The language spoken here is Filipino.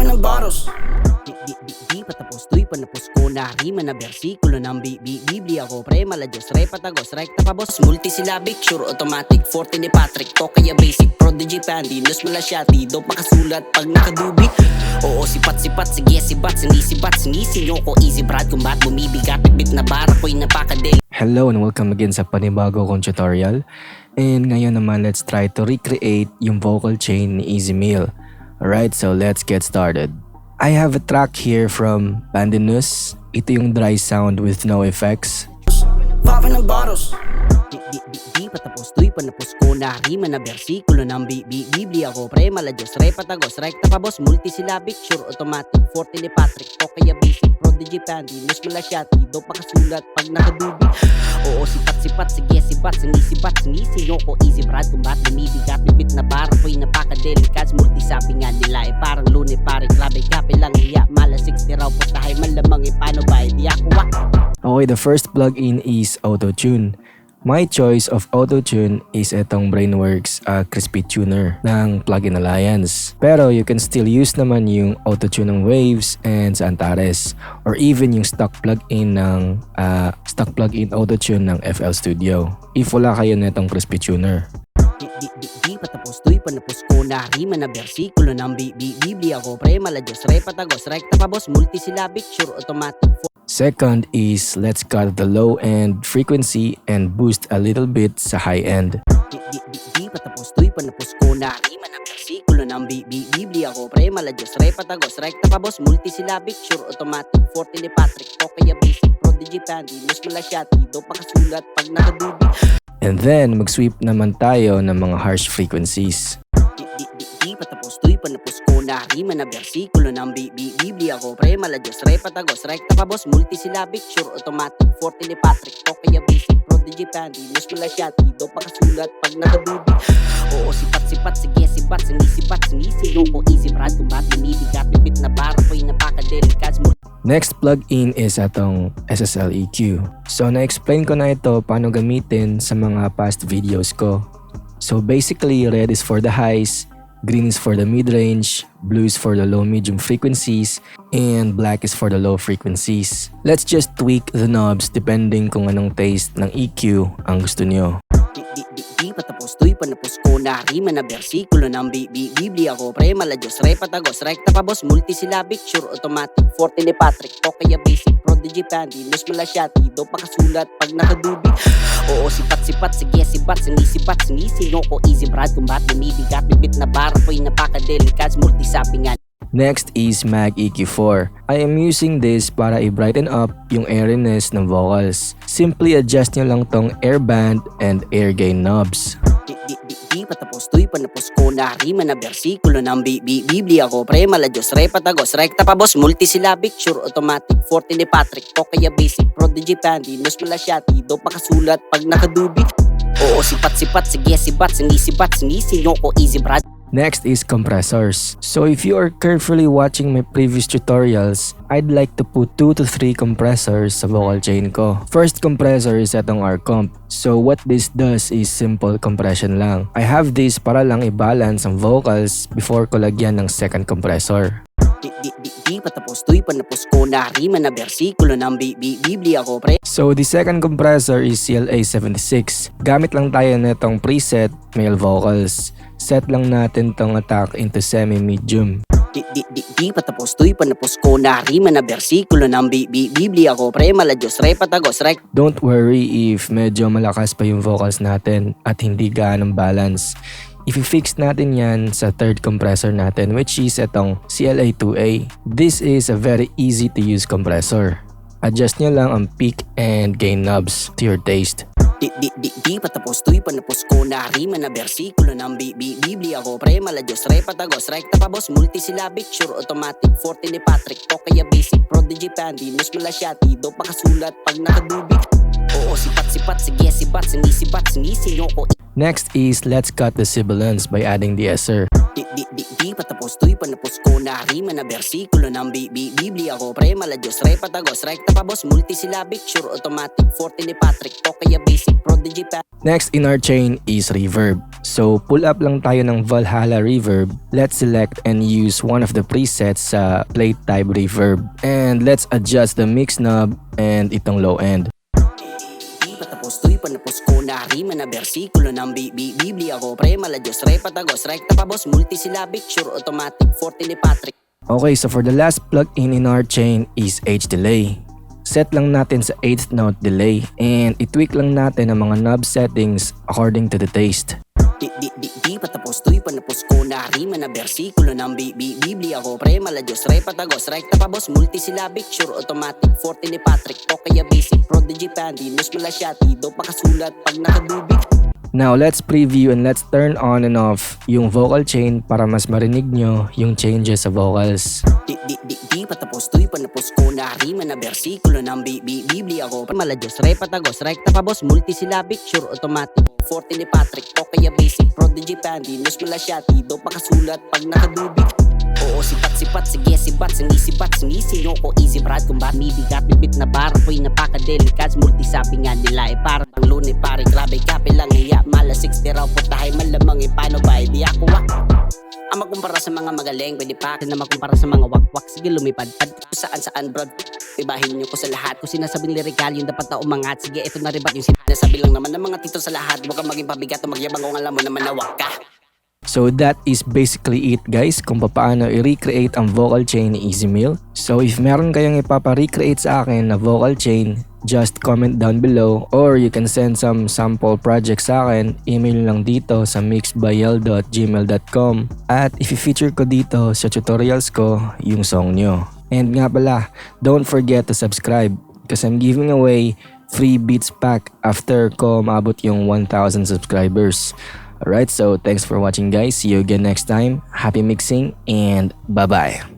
Poppin ng bottles. Di patapos to'y panapos ko na rima na bersikulo ng Biblia ko pre mala Diyos re patagos rekta pa boss multisyllabic sure automatic forte ni Patrick to kaya basic prodigy Pandinus mala syati do pakasulat pag nakadubi. Oo sipat sige sibat sinisinyong ko easy brad kumbat bumibigat bit na bara ko'y napakadeli. Hello and welcome again sa panibago kong tutorial. And ngayon naman let's try to recreate yung vocal chain ni Easy Meal. Alright, so let's get started. I have a track here from Pandinu. Ito yung dry sound with no effects. Poppin ng bottles. Di patapos to'y panapos ko na rima na bersikulo ng Biblia ko pre mala Diyos re patagos rekta pa boss multisyllabic sure automatic forte ni Patrick to kaya basic prodigy Pandinus mala syati do pakasulat pag nakadubi. Oo sipat sige sibat sinisinyong ko easy brad kumbat bumibigat bit na bara ko'y napakadelikat multisabi nga nila parang lune pare grabe kape lang iya mala 60 raw po tayo malamang paano ba di ako wa. Okay, the first plugin is Auto-Tune. My choice of Auto-Tune is itong Brainworks Crispy Tuner ng Plugin Alliance. Pero you can still use naman yung Auto-Tune ng Waves and sa Antares or even yung stock plugin Auto-Tune ng FL Studio if wala kayo netong Crispy Tuner. Di patapos to'y panapos ko na rima na bersikulo ng Biblia ko pre mala Diyos re patagos rekta pa boss multisyllabic sure automatic. Second is let's cut the low end frequency and boost a little bit sa high end. Di patapos to'y panapos ko na rima na bersikulo ng Biblia ko pre mala Diyos re patagos rekta pa boss multisyllabic sure automatic forte ni Patrick to kaya basic prodigy Pandinus mala syati do pakasulat pag nakadubi. And then mag-sweep naman tayo ng mga harsh frequencies. Di patapos to'y panapos ko na rima na bersikulo ng Biblia ko pre mala Diyos re patagos rekta pa boss multisyllabic sure automatic forte ni Patrick to kaya basic prodigy Pandinus mala syati do pakasulat pag nakadubi. Oo sipat sige sibat sinisinyong ko easy brad kumbat bumibigat bit na bara ko'y napakadelikat. Next plugin is atong Ssl Eq. So na-explain ko na ito paano gamitin sa mga past videos ko. So basically red is for the highs, green is for the mid-range, blue is for the low-medium frequencies, and black is for the low frequencies. Let's just tweak the knobs depending kung anong taste ng EQ ang gusto nyo. Di patapos to'y panapos ko na rima na bersikulo ng Biblia ko pre mala Diyos re patagos rekta pa boss multisyllabic sure automatic forte ni Patrick to kaya basic prodigy Pandinus mala syati do pakasulat pag nakadubi. Oo sipat sige sibat sinisinyong ko easy brad kumbat bumibigat bit na bara ko'y napakadelikat multisabi nga. Next is Mag EQ4. I am using this para i-brighten up yung airiness ng vocals. Simply adjust nyo lang tong air band and air gain knobs. Di patapos to'y panapos ko na rima na bersikulo ng Biblia ko pre mala Diyos re patagos rekta pa boss multisyllabic sure automatic forte ni Patrick to kaya basic prodigy Pandinus mala syati do pakasulat pag nakadubi. Oo sipat sige sibat sinisinyong ko easy brad. Next is compressors. So if you are carefully watching my previous tutorials, I'd like to put 2 to 3 compressors sa vocal chain ko. First compressor is atong R-comp. So what this does is simple compression lang. I have this para lang i-balance ang vocals before ko lagyan ng second compressor. Di patapos to'y panapos ko na rima na bersikulo ng Biblia ko pre. So the second compressor is CLA76. Gamit lang tayo netong preset male vocals. Set lang natin tong attack into semi-medium. Di patapos to'y panapos ko na rima na bersikulo ng Biblia ko pre mala Diyos re patagos rek. Don't worry if medyo malakas pa yung vocals natin at hindi gaanong balance. I-fix natin yan sa third compressor natin which is itong CLA2A. This is a very easy to use compressor. Adjust nyo lang ang peak and gain knobs to your taste. Di patapos to'y panapos ko na rima na bersikulo ng Biblia ko pre mala Diyos re patagos rekta pa boss multisyllabic sure automatic forte ni Patrick to kaya basic prodigy Pandinus mala syati do pakasulat pag nakadubi. Oo sipat sige sibat sinisinyong ko. Next is let's cut the sibilance by adding the esser. Di patapos to'y panapos ko na rima na bersikulo ng Biblia ko pre mala Diyos re patagos rekta pa boss multisyllabic sure automatic 40 ni Patrick o kaya basic prodigy pa. Next in our chain is reverb. So pull up lang tayo ng Valhalla reverb. Let's select and use one of the presets sa plate type reverb. And let's adjust the mix knob and itong low end. Patapos to'y panapos ko na rima na bersikulo ng Biblia ko pre mala Diyos re patagos rekta pa boss multisyllabic sure automatic 40 ni Patrick. Okay, so for the last plugin in our chain is H delay. Set lang natin sa 8th note delay and i-tweak lang natin ang mga knob settings according to the taste. Di patapos to'y panapos ko na rima na bersikulo ng Biblia ko pre mala Diyos re patagos rekta pa boss multisyllabic sure automatic 40 ni Patrick o kaya basic prodigy Pandinu mala shati do pakasulat pag nakadubig. Now let's preview and let's turn on and off yung vocal chain para mas marinig nyo yung changes sa vocals. Di patapos to'y panapos ko na rima na bersikulo ng Biblia ko pre mala Diyos re patagos rekta pa boss multisyllabic sure automatic 40 ni Patrick o kaya basic prodigy Pandinu mala shati do pakasulat pag nakadubig. Oo sipat sige sibat sinisibat sinisino ko easy brad kung ba mibigat bibit na barang po'y napakadelikat multisabi nga nila parang luni pare grabe kape lang hiya mala 60 raw putahay malamang paano ba di ako ang makumpara sa mga magaling pwede pa na makumpara sa mga wakwak sige lumipad-pad saan brad ibahin nyo ko sa lahat kung sinasabing lirikal yung dapat na umangat sige ito na ribat yung sinasabi lang naman ng mga tito sa lahat huwag kang maging pabigat o magyabang kung alam mo naman na wak ka. So that is basically it guys kung paano i-recreate ang vocal chain ni Easy Meal. So if meron kayong ipapa-recreate sa akin na vocal chain, just comment down below or you can send some sample projects sa akin. Email lang dito sa mixedbyyeldo@gmail.com at i-feature ko dito sa tutorials ko yung song nyo. And nga pala, don't forget to subscribe because I'm giving away free beats pack after ko maabot yung 1,000 subscribers. Alright, so thanks for watching guys. See you again next time. Happy mixing and bye-bye.